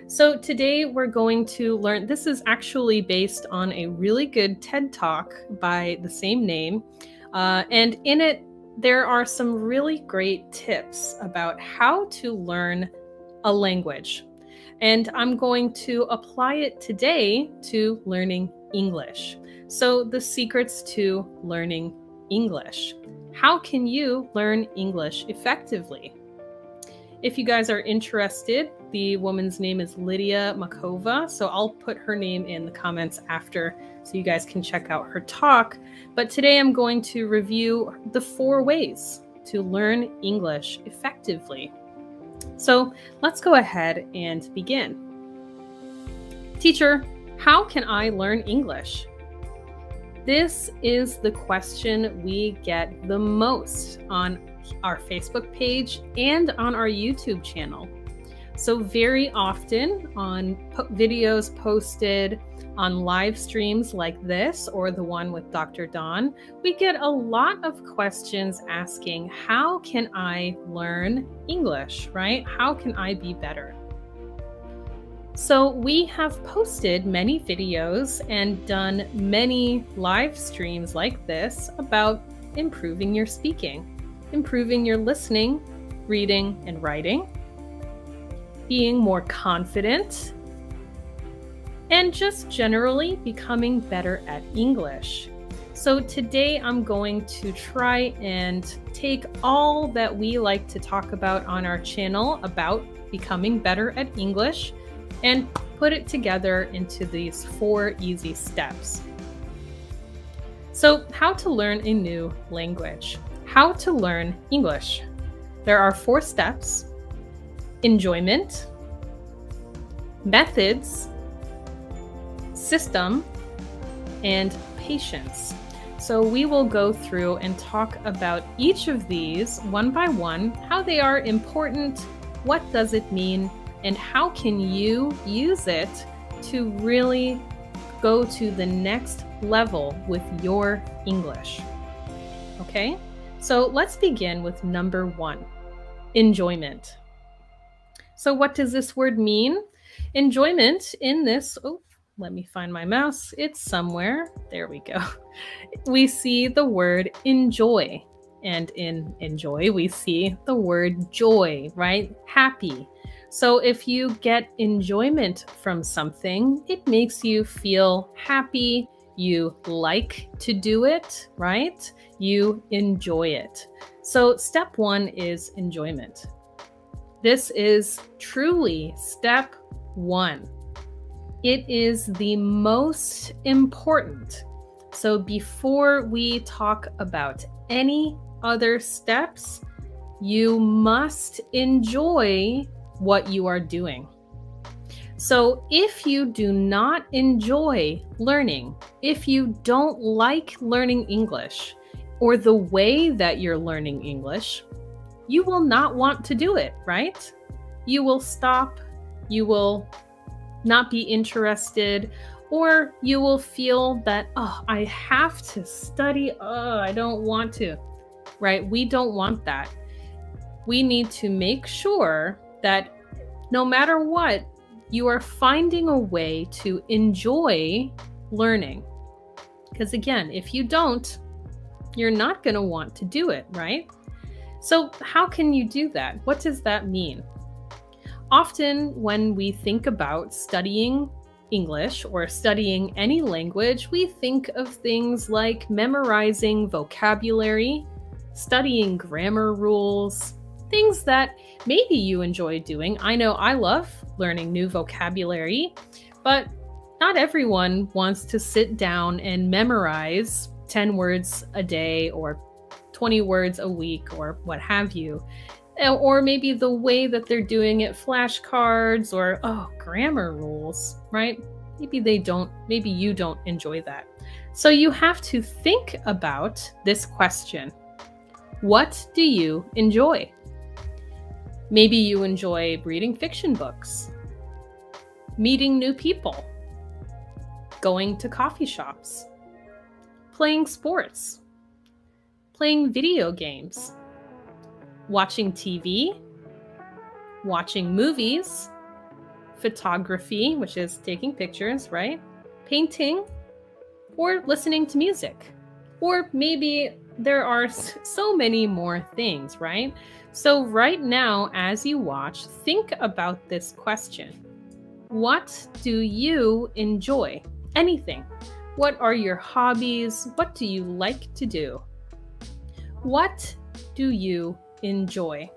So today we're going to learn, this is actually based on a really good TED Talk by the same name. And in it, there are some really great tips about how to learn a language. And I'm going to apply it today to learning English. So the secrets to learning English. How can you learn English effectively? If you guys are interested, the woman's name is Lydia Makova, so I'll put her name in the comments after so you guys can check out her talk. But today I'm going to review the 4 ways to learn English effectively. So let's go ahead and begin. Teacher, how can I learn English? This is the question we get the most on our Facebook page and on our YouTube channel. So very often on videos posted on live streams like this or the one with Dr. Dawn, we get a lot of questions asking, how can I learn English, right? How can I be better? So we have posted many videos and done many live streams like this about improving your speaking, improving your listening, reading, and writing, being more confident, and just generally becoming better at English. So today I'm going to try and take all that we like to talk about on our channel about becoming better at English and put it together into these 4 easy steps. So, how to learn a new language. How to learn English. There are 4 steps: enjoyment, methods, system, and patience. So we will go through and talk about each of these one by one, how they are important, what does it mean, and how can you use it to really go to the next level with your English. Okay, so let's begin with number 1, enjoyment. So what does this word mean? Enjoyment in this, let me find my mouse. It's somewhere. There we go. We see the word enjoy. And in enjoy, we see the word joy, right? Happy. So if you get enjoyment from something, it makes you feel happy. You like to do it, right? You enjoy it. So step 1 is enjoyment. This is truly step 1. It is the most important. So before we talk about any other steps, you must enjoy what you are doing. So if you do not enjoy learning, if you don't like learning English or the way that you're learning English, you will not want to do it, right? You will stop, you will not be interested, or you will feel that, I have to study, I don't want to, right? We don't want that. We need to make sure that no matter what, you are finding a way to enjoy learning. Because again, if you don't, you're not going to want to do it, right? So how can you do that? What does that mean? Often when we think about studying English or studying any language, we think of things like memorizing vocabulary, studying grammar rules, things that maybe you enjoy doing. I know I love learning new vocabulary, but not everyone wants to sit down and memorize 10 words a day or 20 words a week or what have you. Or maybe the way that they're doing it, flashcards or, grammar rules, right? Maybe you don't enjoy that. So you have to think about this question. What do you enjoy? Maybe you enjoy reading fiction books, meeting new people, going to coffee shops, playing sports, playing video games, watching TV, watching movies, photography, which is taking pictures, right? Painting, or listening to music. Or maybe there are so many more things, right? So right now, as you watch, think about this question. What do you enjoy? Anything. What are your hobbies? What do you like to do? What do you enjoy?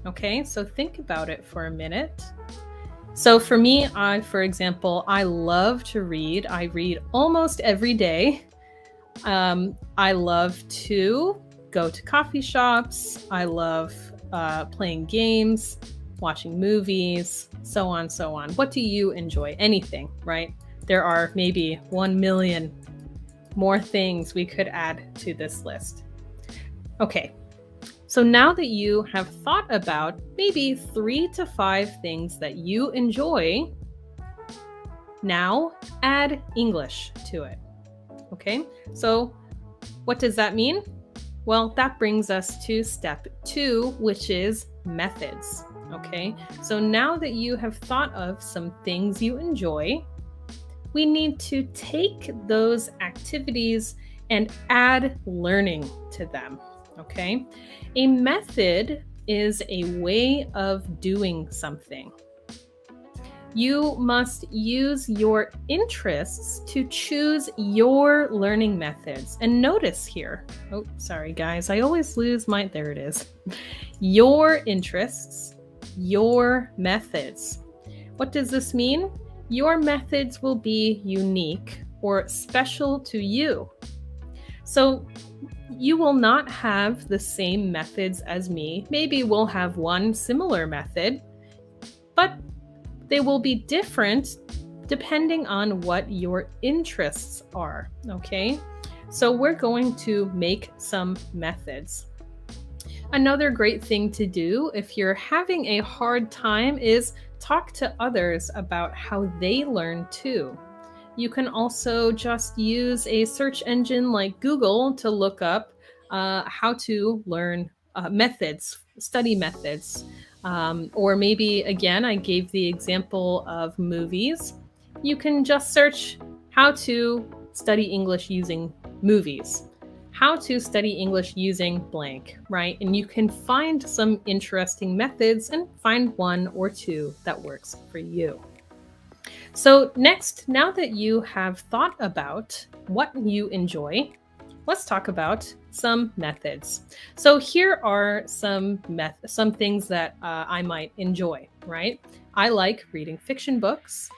Okay, so think about it for a minute. So for me, for example, I love to read. I read almost every day. I love to go to coffee shops. I love playing games, watching movies, so on, so on. What do you enjoy? Anything, right? There are maybe 1 million more things we could add to this list. Okay, so now that you have thought about maybe 3 to 5 things that you enjoy, now add English to it. Okay, so what does that mean? Well, that brings us to step 2, which is methods. Okay, so now that you have thought of some things you enjoy, we need to take those activities and add learning to them. Okay, a method is a way of doing something. You must use your interests to choose your learning methods. And notice here, oh, sorry guys, I always lose my, there it is. Your interests, your methods. What does this mean? Your methods will be unique or special to you. So you will not have the same methods as me. Maybe we'll have one similar method, but they will be different depending on what your interests are, okay? So we're going to make some methods. Another great thing to do if you're having a hard time is talk to others about how they learn too. You can also just use a search engine like Google to look up how to learn methods, study methods. Or maybe, again, I gave the example of movies. You can just search how to study English using movies, how to study English using blank, right? And you can find some interesting methods and find 1 or 2 that works for you. So next, now that you have thought about what you enjoy, let's talk about some methods. So here are some things that I might enjoy, right? I like reading fiction books.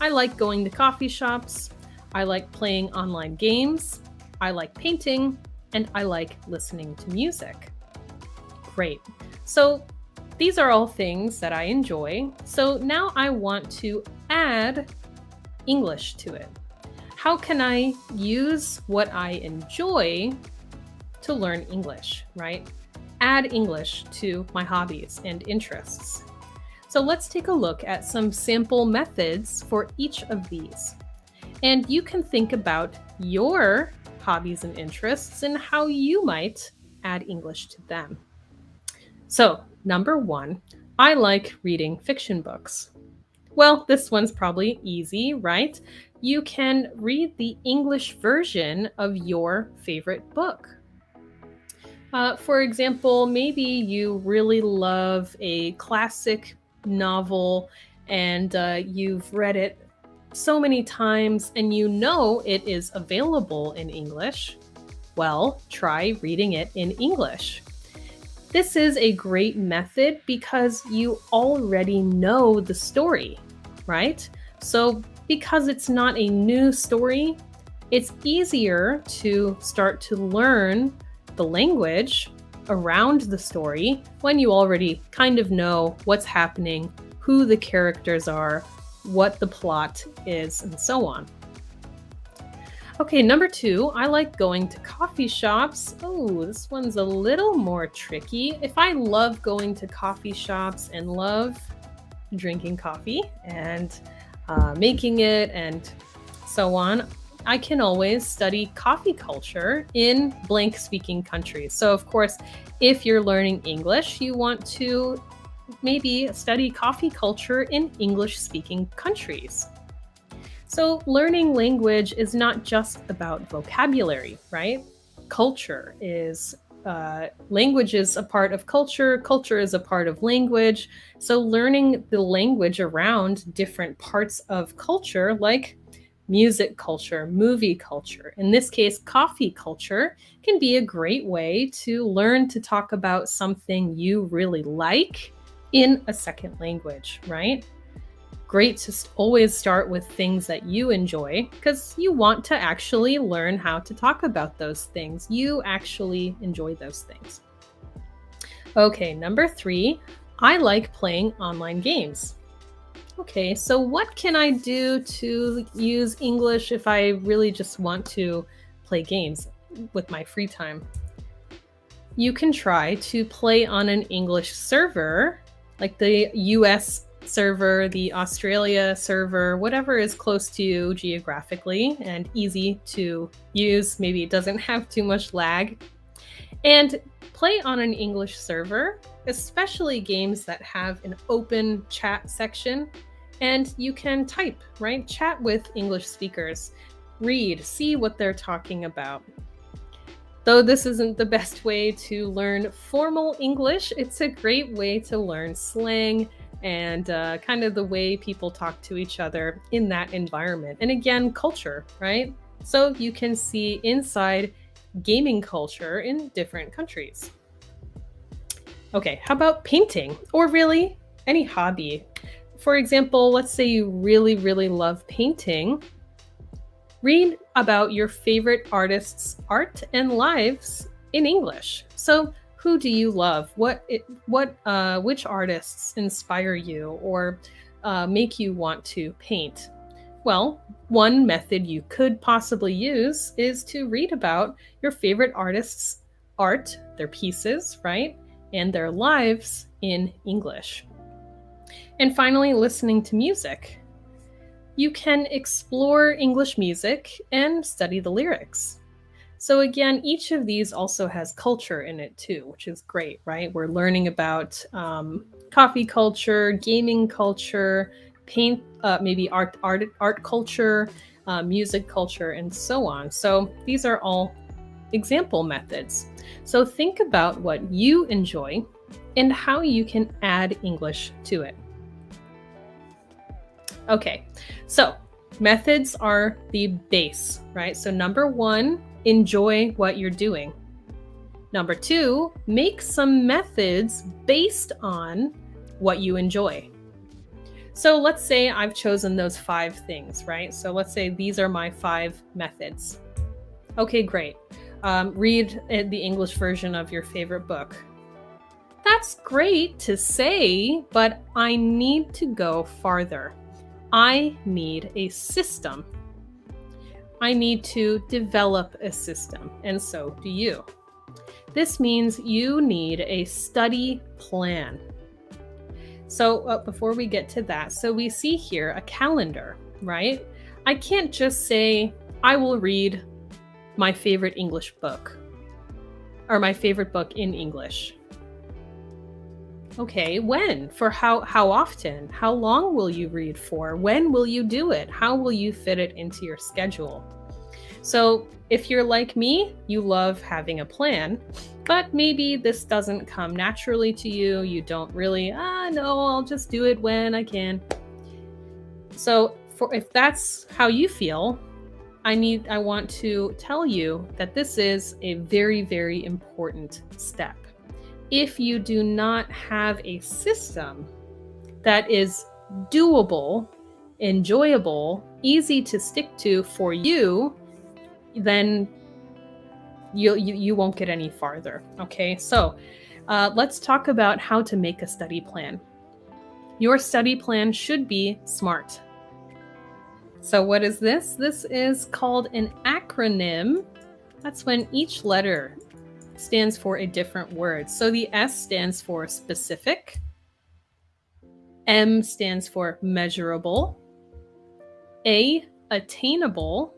I like going to coffee shops. I like playing online games. I like painting, and I like listening to music. Great. So these are all things that I enjoy. So now I want to add English to it. How can I use what I enjoy to learn English, right? Add English to my hobbies and interests. So let's take a look at some sample methods for each of these. And you can think about your hobbies and interests and how you might add English to them. So, number 1, I like reading fiction books. Well, this one's probably easy, right? You can read the English version of your favorite book. For example, maybe you really love a classic novel and you've read it so many times and you know it is available in English. Well, try reading it in English. This is a great method because you already know the story, right? So because it's not a new story, it's easier to start to learn the language around the story when you already kind of know what's happening, who the characters are, what the plot is, and so on. Okay, number 2, I like going to coffee shops. Oh, this one's a little more tricky. If I love going to coffee shops and love drinking coffee and making it and so on, I can always study coffee culture in blank speaking countries. So of course, if you're learning English, you want to maybe study coffee culture in English-speaking countries. So learning language is not just about vocabulary, right? Culture is language is a part of culture. Culture is a part of language. So learning the language around different parts of culture, like music culture, movie culture, in this case, coffee culture, can be a great way to learn to talk about something you really like in a second language, right? Great to always start with things that you enjoy because you want to actually learn how to talk about those things. You actually enjoy those things. Okay, number 3, I like playing online games. Okay, so what can I do to use English if I really just want to play games with my free time? You can try to play on an English server, like the US server, the Australia server, whatever is close to you geographically and easy to use. Maybe it doesn't have too much lag. And play on an English server, especially games that have an open chat section. And you can type, right? Chat with English speakers, read, see what they're talking about. Though this isn't the best way to learn formal English, it's a great way to learn slang and kind of the way people talk to each other in that environment. And again, culture, right? So you can see inside gaming culture in different countries. Okay, how about painting? Or really any hobby? For example, let's say you really, really love painting. Read about your favorite artists' art and lives in English. So who do you love? Which artists inspire you or make you want to paint? Well, one method you could possibly use is to read about your favorite artists' art, their pieces, right? And their lives in English. And finally, listening to music. You can explore English music and study the lyrics. So again, each of these also has culture in it too, which is great, right? We're learning about coffee culture, gaming culture, paint, maybe art culture, music culture, and so on. So these are all example methods. So think about what you enjoy and how you can add English to it. Okay, so methods are the base, right? So number 1, enjoy what you're doing. Number 2, make some methods based on what you enjoy. So let's say I've chosen those 5 things, right? So let's say these are my 5 methods. Okay, great. Read the English version of your favorite book. That's great to say, but I need to go farther. I need a system. I need to develop a system, and so do you. This means you need a study plan. So before we get to that, so we see here a calendar, right? I can't just say, I will read my favorite English book or my favorite book in English. Okay, when? For how often? How long will you read for? When will you do it? How will you fit it into your schedule? So if you're like me, you love having a plan, but maybe this doesn't come naturally to you. You don't really, no, I'll just do it when I can. So if that's how you feel, I want to tell you that this is a very, very important step. If you do not have a system that is doable, enjoyable, easy to stick to for you, then you won't get any farther. Okay, so let's talk about how to make a study plan. Your study plan should be SMART. So what is this? This is called an acronym. That's when each letter stands for a different word. So the S stands for specific, M stands for measurable, A, attainable,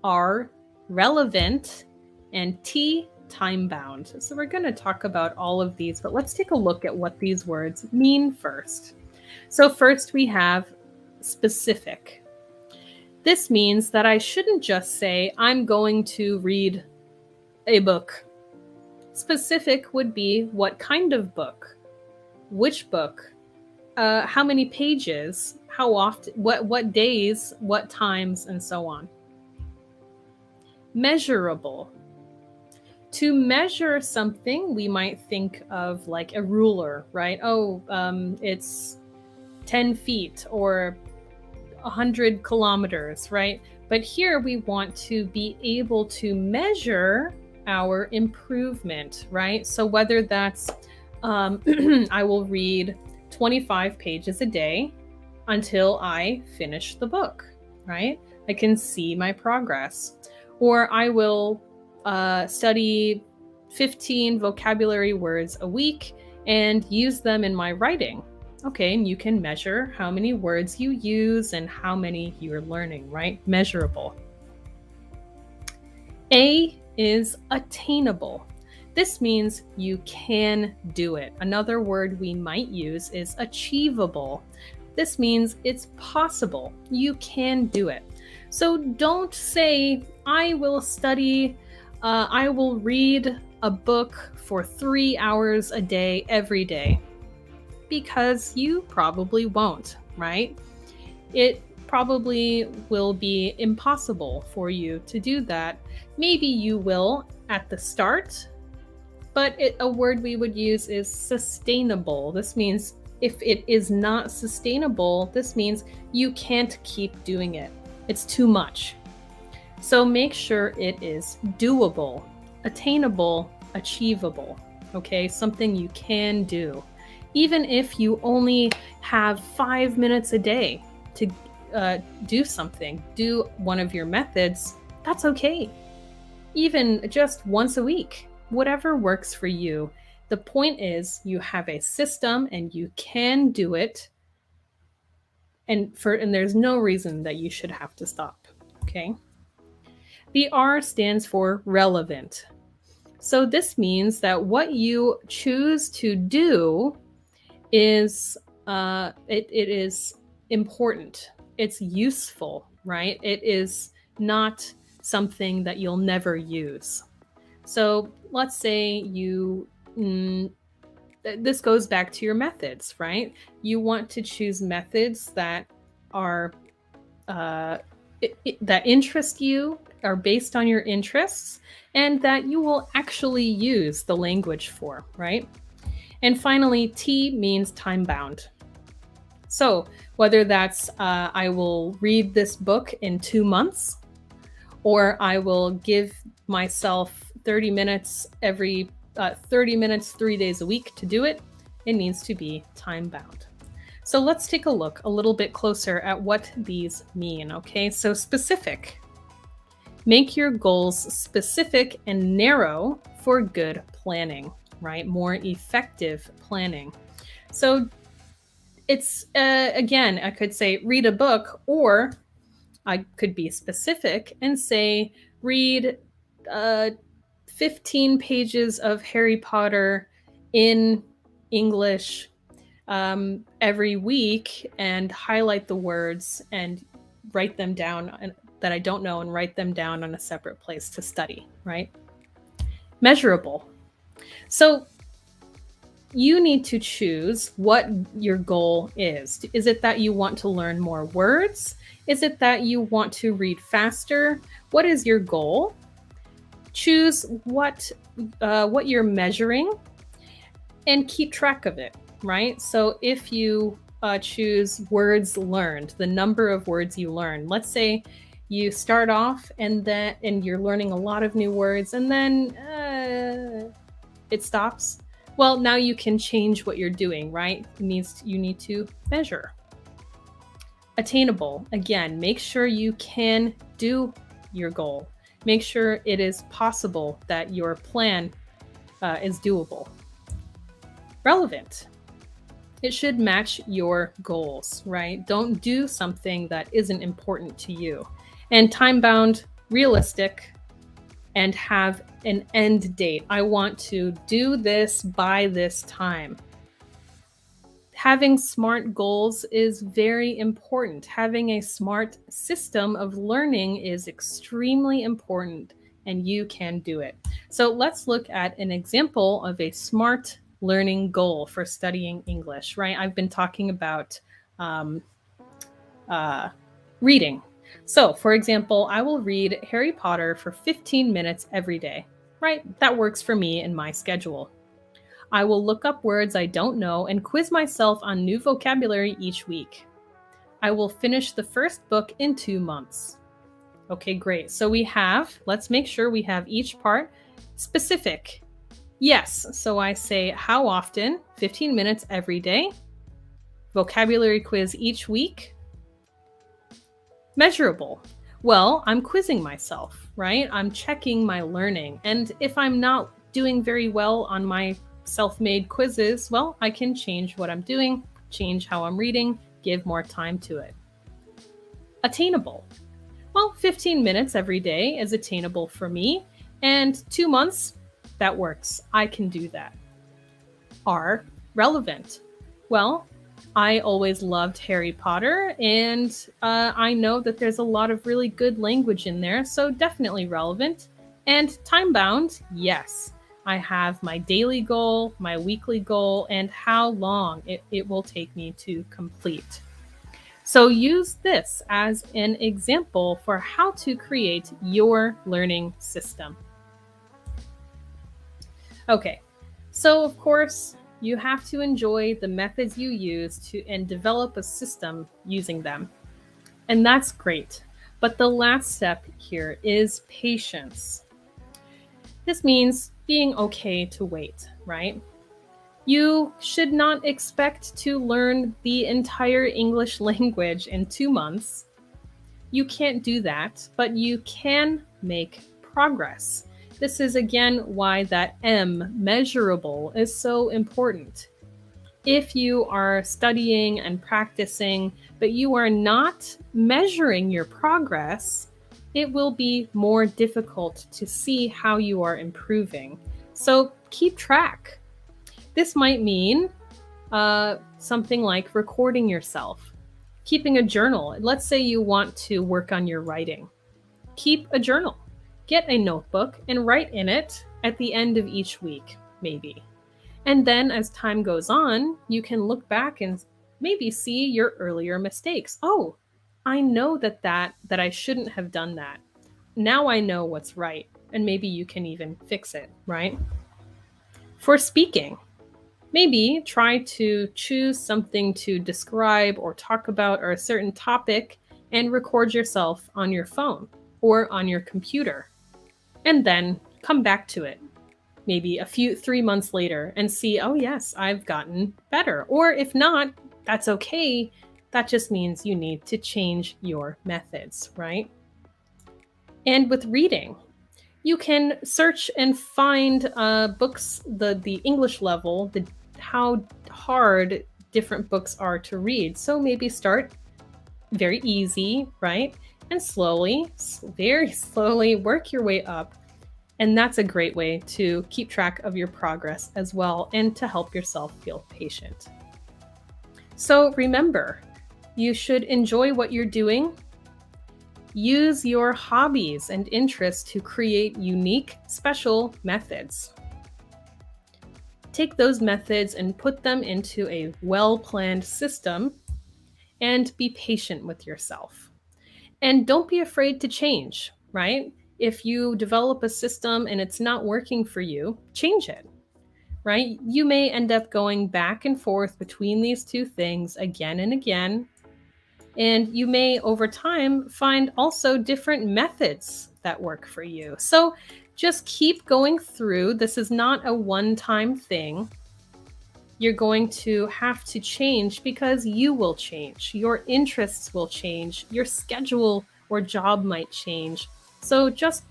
R, relevant, and T, time bound. So we're going to talk about all of these, but let's take a look at what these words mean first. So first we have specific. This means that I shouldn't just say, I'm going to read a book. Specific would be what kind of book, which book, how many pages, how often, what days, what times, and so on. Measurable. To measure something, we might think of like a ruler, right? Oh, it's 10 feet or 100 kilometers, right? But here we want to be able to measure our improvement, right? So whether that's I will read 25 pages a day until I finish the book, right? I can see my progress. Or I will study 15 vocabulary words a week and use them in my writing. Okay, and you can measure how many words you use and how many you're learning, right? Measurable. A is attainable. This means you can do it. Another word we might use is achievable. This means it's possible. You can do it. So don't say, I will study, I will read a book for 3 hours a day every day, because you probably won't, right? It probably will be impossible for you to do that. Maybe you will at the start, but a word we would use is sustainable. This means if it is not sustainable, this means you can't keep doing it. It's too much. So make sure it is doable, attainable, achievable, okay? Something you can do. Even if you only have 5 minutes a day to do something, do one of your methods, that's okay. Even just once a week, whatever works for you. The point is you have a system and you can do it. And there's no reason that you should have to stop, okay? The R stands for relevant. So this means that what you choose to do is it is important. It's useful, right? It is not something that you'll never use. So let's say this goes back to your methods, right? You want to choose methods that are that interest you, are based on your interests, and that you will actually use the language for, right? And finally, T means time bound. So whether that's I will read this book in 2 months, or I will give myself 30 minutes 3 days a week to do it, it needs to be time bound. So let's take a look a little bit closer at what these mean, okay? So specific. Make your goals specific and narrow for good planning, right? More effective planning. So it's, again, I could say read a book, or I could be specific and say read 15 pages of Harry Potter in English every week and highlight the words and write them down that I don't know and write them down on a separate place to study, right? Measurable. So you need to choose what your goal is. Is it that you want to learn more words? Is it that you want to read faster? What is your goal? Choose what you're measuring and keep track of it, right? So if you choose words learned, the number of words you learn, let's say you start off and you're learning a lot of new words and then it stops. Well, now you can change what you're doing, right? You need to measure. Attainable. Again, make sure you can do your goal. Make sure it is possible that your plan is doable. Relevant. It should match your goals, right? Don't do something that isn't important to you. And time-bound, realistic, and have an end date. I want to do this by this time. Having SMART goals is very important. Having a SMART system of learning is extremely important, and you can do it. So let's look at an example of a SMART learning goal for studying English, right? I've been talking about um, reading. So, for example, I will read Harry Potter for 15 minutes every day, right? That works for me in my schedule. I will look up words I don't know and quiz myself on new vocabulary each week. I will finish the first book in 2 months. Okay, great. So let's make sure we have each part specific. Yes, so I say how often, 15 minutes every day. Vocabulary quiz each week. Measurable. Well, I'm quizzing myself, right? I'm checking my learning. And if I'm not doing very well on my self-made quizzes, well, I can change what I'm doing, change how I'm reading, give more time to it. Attainable. Well, 15 minutes every day is attainable for me, and 2 months, that works. I can do that. Are relevant. Well, I always loved Harry Potter, and I know that there's a lot of really good language in there, so definitely relevant. And time-bound, yes. I have my daily goal, my weekly goal, and how long it will take me to complete. So use this as an example for how to create your learning system. Okay, so of course, you have to enjoy the methods you use and develop a system using them. And that's great. But the last step here is patience. This means being okay to wait, right? You should not expect to learn the entire English language in 2 months. You can't do that, but you can make progress. This is again why that M, measurable, is so important. If you are studying and practicing, but you are not measuring your progress, it will be more difficult to see how you are improving. So keep track. This might mean something like recording yourself, keeping a journal. Let's say you want to work on your writing. Keep a journal. Get a notebook and write in it at the end of each week, maybe. And then as time goes on, you can look back and maybe see your earlier mistakes. Oh, I know that I shouldn't have done that. Now I know what's right, and maybe you can even fix it, right? For speaking, maybe try to choose something to describe or talk about or a certain topic and record yourself on your phone or on your computer. And then come back to it maybe 3 months later and see, oh yes, I've gotten better. Or if not, that's okay. That just means you need to change your methods, right? And with reading, you can search and find books, the English level, how hard different books are to read. So maybe start very easy, right? And slowly, very slowly work your way up. And that's a great way to keep track of your progress as well and to help yourself feel patient. So remember, you should enjoy what you're doing. Use your hobbies and interests to create unique, special methods. Take those methods and put them into a well-planned system and be patient with yourself. And don't be afraid to change, right? If you develop a system and it's not working for you, change it, right? You may end up going back and forth between these two things again and again. And you may, over time, find also different methods that work for you. So just keep going through. This is not a one-time thing. You're going to have to change because you will change. Your interests will change. Your schedule or job might change. So just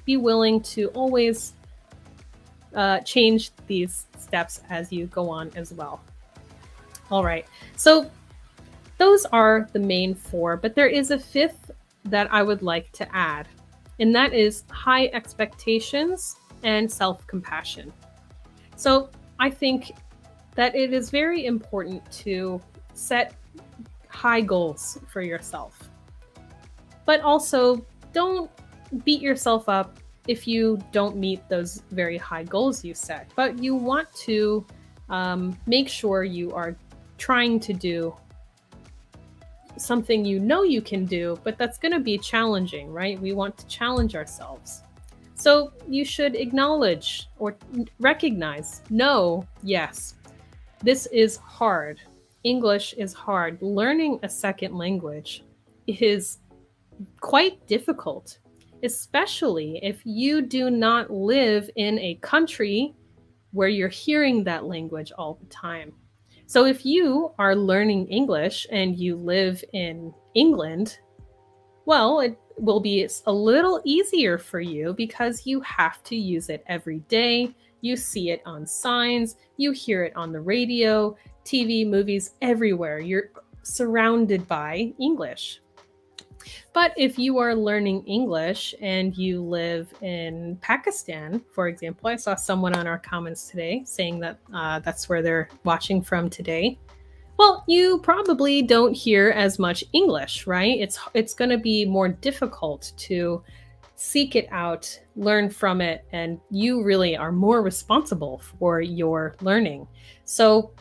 be willing to always change these steps as you go on as well. All right. So those are the main 4, but there is a 5th that I would like to add. and that is high expectations and self-compassion. So I think that it is very important to set high goals for yourself, but also don't beat yourself up if you don't meet those very high goals you set. But you want to make sure you are trying to do something you know you can do, but that's going to be challenging, right? We want to challenge ourselves. So you should acknowledge or recognize, no, yes, this is hard. English is hard. Learning a second language is quite difficult, especially if you do not live in a country where you're hearing that language all the time. So if you are learning English and you live in England, well, it will be a little easier for you because you have to use it every day. You see it on signs, you hear it on the radio, TV, movies, everywhere. You're surrounded by English. But if you are learning English and you live in Pakistan, for example, I saw someone on our comments today saying that that's where they're watching from today. Well, you probably don't hear as much English, right? It's going to be more difficult to seek it out, learn from it, and you really are more responsible for your learning. So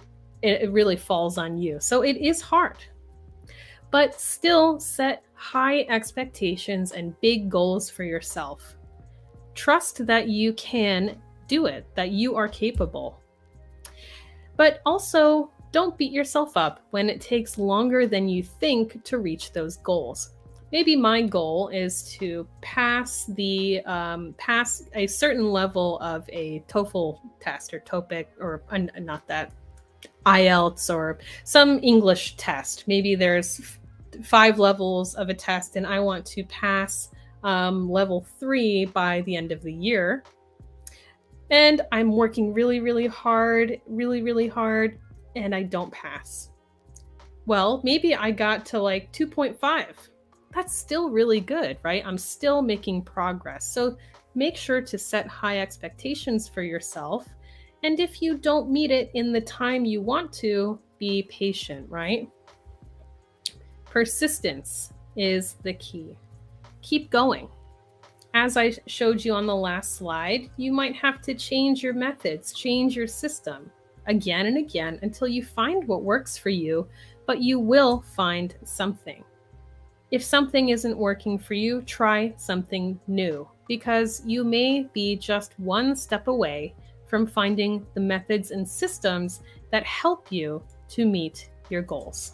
it really falls on you. So it is hard. But still set high expectations and big goals for yourself. Trust that you can do it, that you are capable. But also, don't beat yourself up when it takes longer than you think to reach those goals. Maybe my goal is to pass a certain level of a TOEFL test or TOPIK, or not that, IELTS or some English test. Maybe there's 5 levels of a test and I want to pass level 3 by the end of the year. And I'm working really hard, and I don't pass. Well, maybe I got to like 2.5. That's still really good, right? I'm still making progress. So make sure to set high expectations for yourself. And if you don't meet it in the time you want to, be patient, right? Persistence is the key. Keep going. As I showed you on the last slide, you might have to change your methods, change your system again and again until you find what works for you, but you will find something. If something isn't working for you, try something new, because you may be just one step away from finding the methods and systems that help you to meet your goals.